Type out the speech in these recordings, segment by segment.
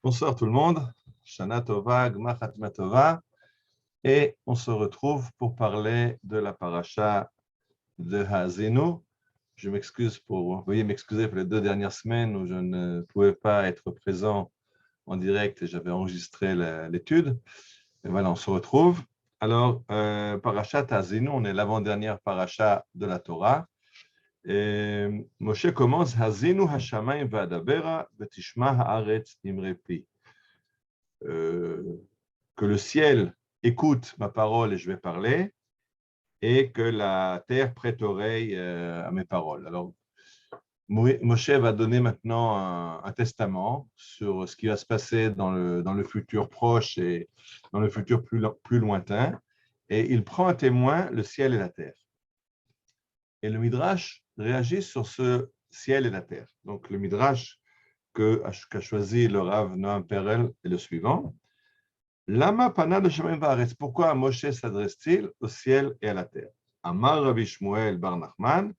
Bonsoir tout le monde, Shana Tova, Gmar Chatma Tova, et on se retrouve pour parler de la paracha de Haazinu. Je m'excuse veuillez m'excuser pour les 2 dernières semaines où je ne pouvais pas être présent en direct et j'avais enregistré l'étude. Et voilà, on se retrouve. Alors, parachat Haazinu, on est l'avant-dernière paracha de la Torah. Et Moshe commence Haazinu hashamayim va'adabera v'tishma haaretz imrepi. Que le ciel écoute ma parole et je vais parler, et que la terre prête oreille à mes paroles. Alors, Moshe va donner maintenant un testament sur ce qui va se passer dans le futur proche et dans le futur plus lointain, et il prend à témoin le ciel et la terre. Et le Midrash réagit sur ce ciel et la terre. Donc, le Midrash qu'a choisi le Rav Noam Perel est le suivant. Lama pana de Shemaim va'aretz. Pourquoi Moshe s'adresse-t-il au ciel et à la terre? Amar Rabbi Shmuel bar Nachman,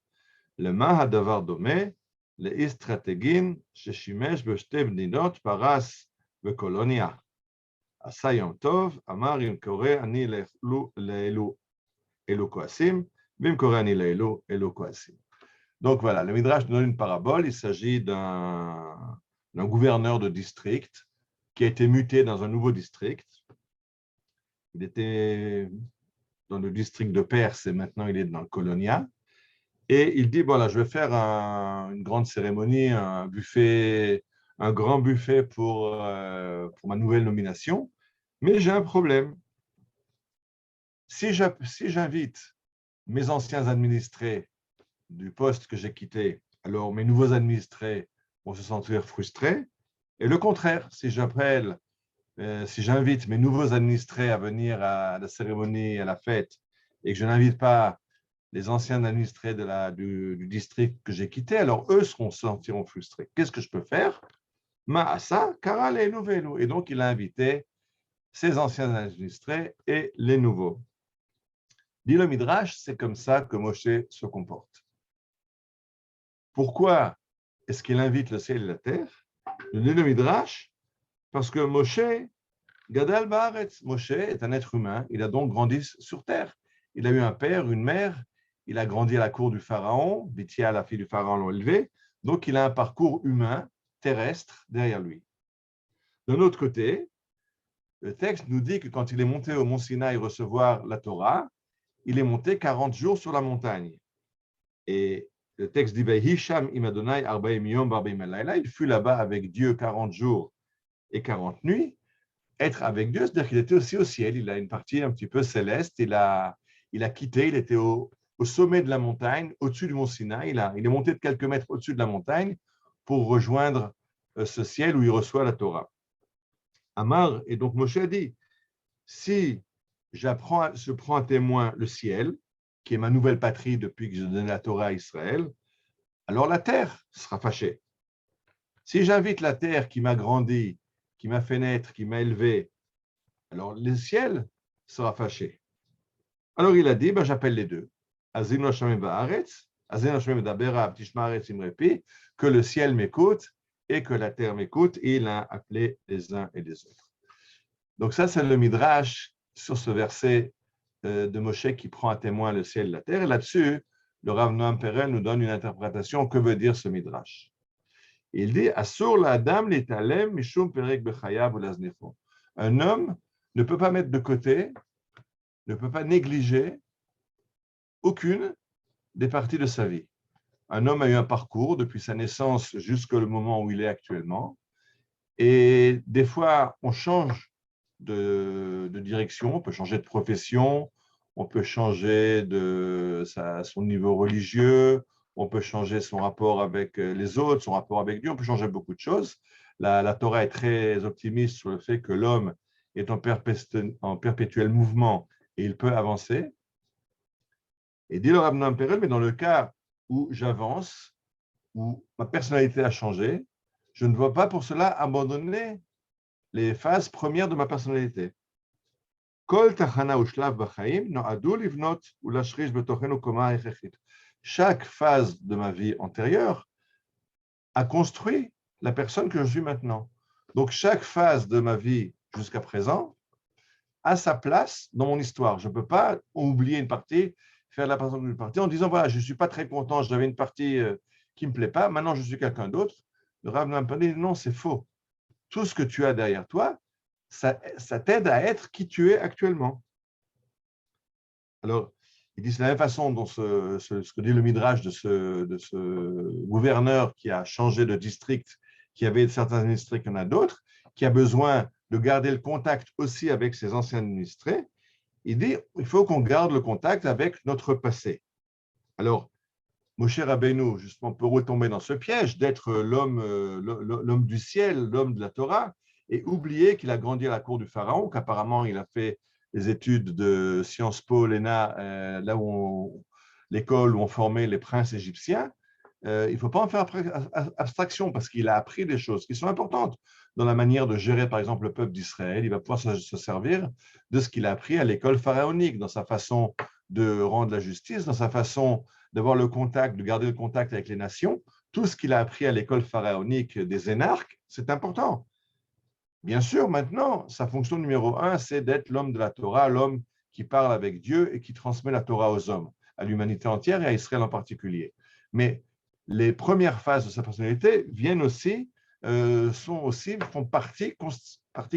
lema hadavar domeh, le'is strategin sheshimesh b'shte bnidot paras v'kolonia. Asa yom tov, amar im kore ani le'elu koasim, vim kore ani le'elu koasim. Donc voilà, le Midrash nous donne une parabole. Il s'agit d'un gouverneur de district qui a été muté dans un nouveau district. Il était dans le district de Perse et maintenant il est dans le Colonia. Et il dit, voilà, je vais faire une grande cérémonie, un grand buffet pour ma nouvelle nomination, mais j'ai un problème. Si j'invite mes anciens administrés du poste que j'ai quitté, alors mes nouveaux administrés vont se sentir frustrés. Et le contraire, si j'invite mes nouveaux administrés à venir à la cérémonie, à la fête, et que je n'invite pas les anciens administrés du district que j'ai quitté, alors eux se sentiront frustrés. Qu'est-ce que je peux faire? Ma'asa, kara le'enu ve'elu. Et donc, il a invité ses anciens administrés et les nouveaux. Dit le Midrash, c'est comme ça que Moshe se comporte. Pourquoi est-ce qu'il invite le ciel et la terre? Dit le Midrash, parce que Moshe, Gadal Baaretz, Moshe est un être humain, il a donc grandi sur terre. Il a eu un père, une mère, il a grandi à la cour du pharaon, Bithia, la fille du pharaon, l'a élevé, donc il a un parcours humain, terrestre, derrière lui. D'un autre côté, le texte nous dit que quand il est monté au mont Sinaï recevoir la Torah, il est monté 40 jours sur la montagne. Et le texte dit, Hisham im Adonai arbaim yom barbaim alayla, il fut là-bas avec Dieu 40 jours et 40 nuits. Être avec Dieu, c'est-à-dire qu'il était aussi au ciel, il a une partie un petit peu céleste, il a quitté, il était au sommet de la montagne, au-dessus du mont Sinaï, il est monté de quelques mètres au-dessus de la montagne pour rejoindre ce ciel où il reçoit la Torah. Amar, et donc Moshe a dit, si je prends à témoin le ciel, qui est ma nouvelle patrie depuis que je donne la Torah à Israël, alors la terre sera fâchée. Si j'invite la terre qui m'a grandi, qui m'a fait naître, qui m'a élevé, alors le ciel sera fâché. Alors il a dit, j'appelle les deux. Que le ciel m'écoute et que la terre m'écoute. Et il a appelé les uns et les autres. Donc ça, c'est le Midrash sur ce verset de Moshe qui prend à témoin le ciel et la terre. Et là-dessus, le Rav Noam Perel nous donne une interprétation. Que veut dire ce Midrash? Il dit, Asur la adam litalem mishum perek bechayav ulaznicho. Un homme ne peut pas mettre de côté, ne peut pas négliger aucune des parties de sa vie. Un homme a eu un parcours depuis sa naissance jusqu'au moment où il est actuellement. Et des fois, on change de direction, on peut changer de profession, on peut changer son niveau religieux, on peut changer son rapport avec les autres, son rapport avec Dieu, on peut changer beaucoup de choses. La Torah est très optimiste sur le fait que l'homme est en perpétuel mouvement et il peut avancer. Et dit le Rav Noam Perel, mais dans le cas où j'avance, où ma personnalité a changé, je ne dois pas pour cela abandonner les phases premières de ma personnalité. Chaque phase de ma vie antérieure a construit la personne que je suis maintenant. Donc, chaque phase de ma vie jusqu'à présent a sa place dans mon histoire. Je ne peux pas oublier une partie, faire la présence d'une partie en disant, voilà, je ne suis pas très content, j'avais une partie qui ne me plaît pas, maintenant je suis quelqu'un d'autre. Le Rav Nampan dit, non, c'est faux. Tout ce que tu as derrière toi, ça t'aide à être qui tu es actuellement. Alors, il dit, c'est la même façon dont ce que dit le Midrash de ce gouverneur qui a changé de district, qui avait certains administrés qu'il y en a d'autres, qui a besoin de garder le contact aussi avec ses anciens administrés. Il dit, il faut qu'on garde le contact avec notre passé. Alors, Moshe Rabbeinu, justement, peut retomber dans ce piège d'être l'homme du ciel, l'homme de la Torah, et oublier qu'il a grandi à la cour du Pharaon, qu'apparemment il a fait des études de Sciences Po, l'ENA, l'école où on formait les princes égyptiens. Il ne faut pas en faire abstraction parce qu'il a appris des choses qui sont importantes dans la manière de gérer, par exemple, le peuple d'Israël. Il va pouvoir se servir de ce qu'il a appris à l'école pharaonique, dans sa façon de rendre la justice, dans sa façon d'avoir le contact, de garder le contact avec les nations. Tout ce qu'il a appris à l'école pharaonique des énarques, c'est important. Bien sûr, maintenant, sa fonction numéro 1, c'est d'être l'homme de la Torah, l'homme qui parle avec Dieu et qui transmet la Torah aux hommes, à l'humanité entière et à Israël en particulier. Mais les premières phases de sa personnalité viennent aussi, font partie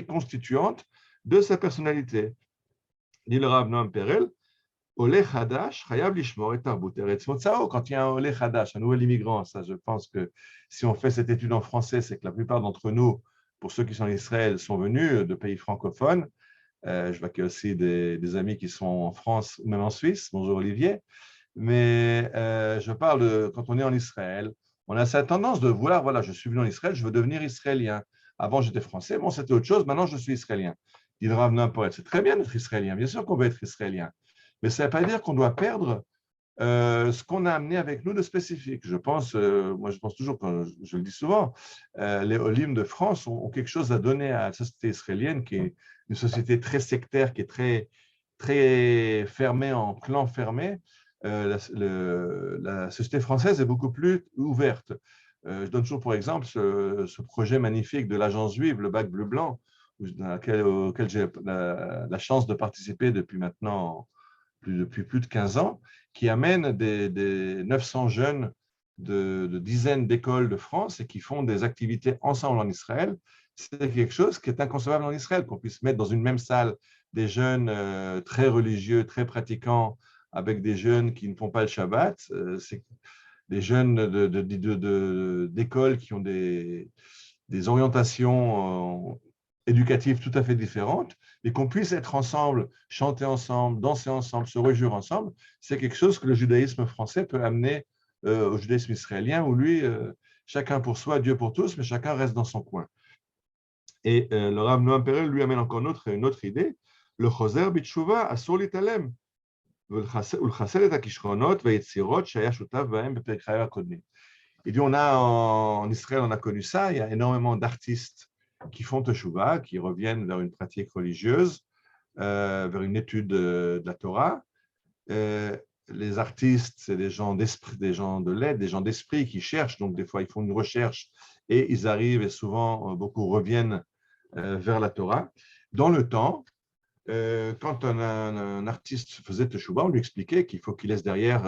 constituante de sa personnalité. Dit le Rav Noam Perel, Olé Hadash, Chayav Lishmor et Tarbut Eretz Motzao. Quand il y a un Olé Hadash, un nouvel immigrant, ça, je pense que si on fait cette étude en français, c'est que la plupart d'entre nous, pour ceux qui sont en Israël, sont venus de pays francophones. Je vois qu'il y a aussi des amis qui sont en France ou même en Suisse. Bonjour Olivier. Mais je parle de quand on est en Israël, on a cette tendance de vouloir, voilà, je suis venu en Israël, je veux devenir israélien. Avant, j'étais français, bon, c'était autre chose, maintenant, je suis israélien. Il Rav Noam Perel, c'est très bien d'être israélien, bien sûr qu'on veut être israélien, mais ça ne veut pas dire qu'on doit perdre ce qu'on a amené avec nous de spécifique. Je pense, moi je pense toujours, quand je le dis souvent, les Olim de France ont quelque chose à donner à la société israélienne, qui est une société très sectaire, qui est très fermée en clans fermés. La société française est beaucoup plus ouverte. Je donne toujours pour exemple ce projet magnifique de l'agence juive, le bac bleu-blanc, auquel j'ai la chance de participer depuis maintenant depuis plus de 15 ans, qui amène des 900 jeunes de dizaines d'écoles de France et qui font des activités ensemble en Israël. C'est quelque chose qui est inconcevable en Israël, qu'on puisse mettre dans une même salle des jeunes très religieux, très pratiquants, avec des jeunes qui ne font pas le Shabbat. C'est des jeunes d'écoles qui ont des orientations éducatives tout à fait différentes, mais qu'on puisse être ensemble, chanter ensemble, danser ensemble, se réjouir ensemble, c'est quelque chose que le judaïsme français peut amener au judaïsme israélien, où lui, chacun pour soi, Dieu pour tous, mais chacun reste dans son coin. Et le Rav Noam Perel lui amène encore une autre idée, le choser bitshuva asur litalem, ולחסל את הכישרונות והיצירות שהיה שותף בהם בפרק חייו הקודמים. Et puis on a en Israël, on a connu ça, il y a énormément d'artistes qui font teshuva, qui reviennent vers une pratique religieuse, vers une étude de la Torah. Les artistes, c'est des gens d'esprit, des gens de lettres, des gens d'esprit qui cherchent, donc des fois ils font une recherche et ils arrivent et souvent beaucoup reviennent vers la Torah. Dans le temps, quand un artiste faisait teshuva, on lui expliquait qu'il faut qu'il laisse derrière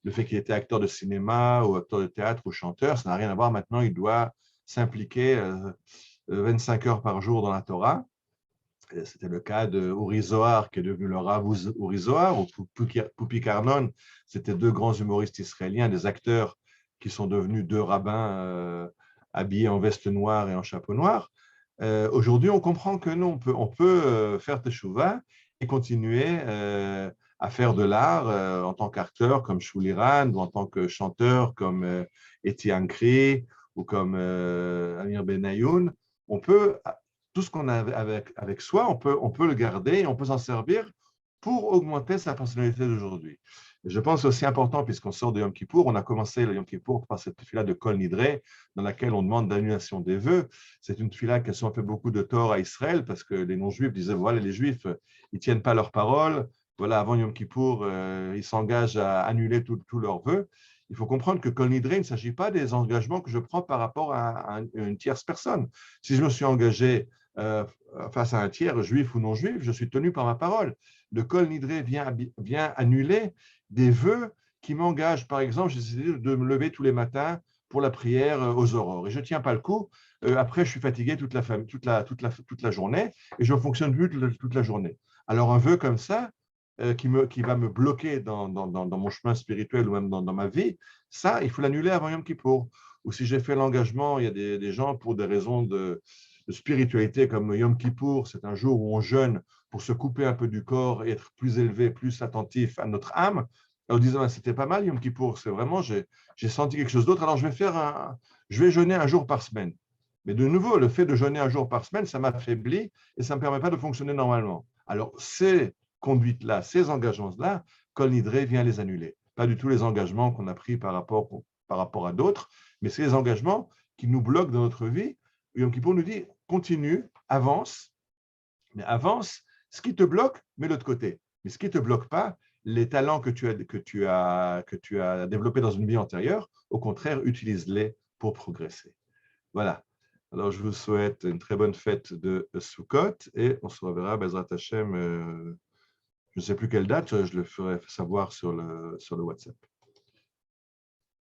le fait qu'il était acteur de cinéma ou acteur de théâtre ou chanteur, ça n'a rien à voir. Maintenant, il doit s'impliquer 25 heures par jour dans la Torah. C'était le cas de Uri Zohar, qui est devenu le Rav Uri Zohar, ou Pupi Carnon. C'était deux grands humoristes israéliens, des acteurs qui sont devenus deux rabbins habillés en veste noire et en chapeau noir. Aujourd'hui, on comprend que non, on peut faire teshuva et continuer à faire de l'art en tant qu'acteur comme Shuliran ou en tant que chanteur comme Eti Ankri ou comme Amir Benayoun. On peut, tout ce qu'on a avec soi, on peut le garder et on peut s'en servir pour augmenter sa personnalité d'aujourd'hui. Je pense aussi important, puisqu'on sort de Yom Kippour, on a commencé le Yom Kippour par cette tefila de Kol Nidre, dans laquelle on demande l'annulation des vœux. C'est une tefila qui a souvent fait beaucoup de tort à Israël, parce que les non-juifs disaient, voilà, les juifs, ils ne tiennent pas leurs paroles. Voilà, avant Yom Kippour, ils s'engagent à annuler tous leurs vœux. il faut comprendre que Kol Nidre, il ne s'agit pas des engagements que je prends par rapport à une tierce personne. Si je me suis engagé face à un tiers, juif ou non juif, je suis tenu par ma parole. Le Kol Nidre vient annuler des vœux qui m'engagent. Par exemple, j'ai décidé de me lever tous les matins pour la prière aux aurores. Et je ne tiens pas le coup. Après, je suis fatigué toute la journée et je ne fonctionne plus toute la journée. Alors, un vœu comme ça, qui va me bloquer dans mon chemin spirituel ou même dans ma vie, ça, il faut l'annuler avant Yom Kippour. Ou si j'ai fait l'engagement, il y a des gens pour des raisons de spiritualité comme Yom Kippour, c'est un jour où on jeûne pour se couper un peu du corps et être plus élevé, plus attentif à notre âme. En disant, c'était pas mal Yom Kippour, c'est vraiment, j'ai senti quelque chose d'autre, alors je vais jeûner un jour par semaine. Mais de nouveau, le fait de jeûner un jour par semaine, ça m'affaiblit et ça ne me permet pas de fonctionner normalement. Alors, ces conduites-là, ces engagements-là, Kol Nidre vient les annuler. Pas du tout les engagements qu'on a pris par rapport à d'autres, mais c'est les engagements qui nous bloquent dans notre vie. Yom Kippour nous dit, continue, avance, mais avance, ce qui te bloque, mets-le de côté. Mais ce qui ne te bloque pas, les talents que tu as développés dans une vie antérieure, au contraire, utilise-les pour progresser. Voilà. Alors, je vous souhaite une très bonne fête de Sukkot et on se reverra, Bezrat Hashem, je ne sais plus quelle date, je le ferai savoir sur le WhatsApp.